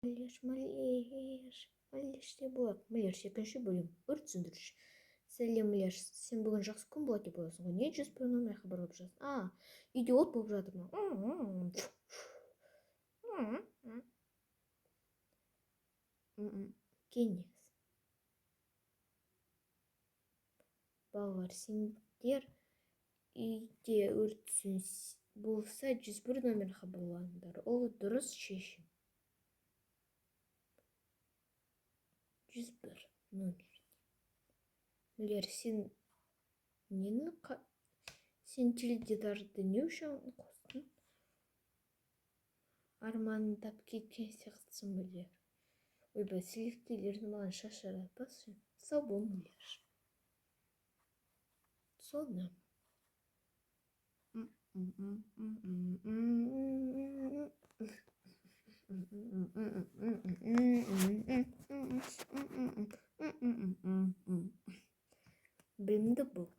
Мелеш деп болады. Мелеш екінші бөлім. Өрт сөндіруші. Сәлем, Мелеш. Сен бүгін жақсы күн болады деп ойлайсың ғой. Не 101 номерге хабарлап жатсың? Үйде от болып жатыр ма? Кеңес. Балалар, сендер үйде өрт болса 101 номерге хабарлаңдар. Ол дұрыс шешім. 101 номер. Мелер, сен теледидарды не үшін қостың? Армандап кеткен сияқтысың, Мелер. Ойбай, селектейлерді маған шашыратпасын. Сау бол, Мелер. Соны. Білімді бол.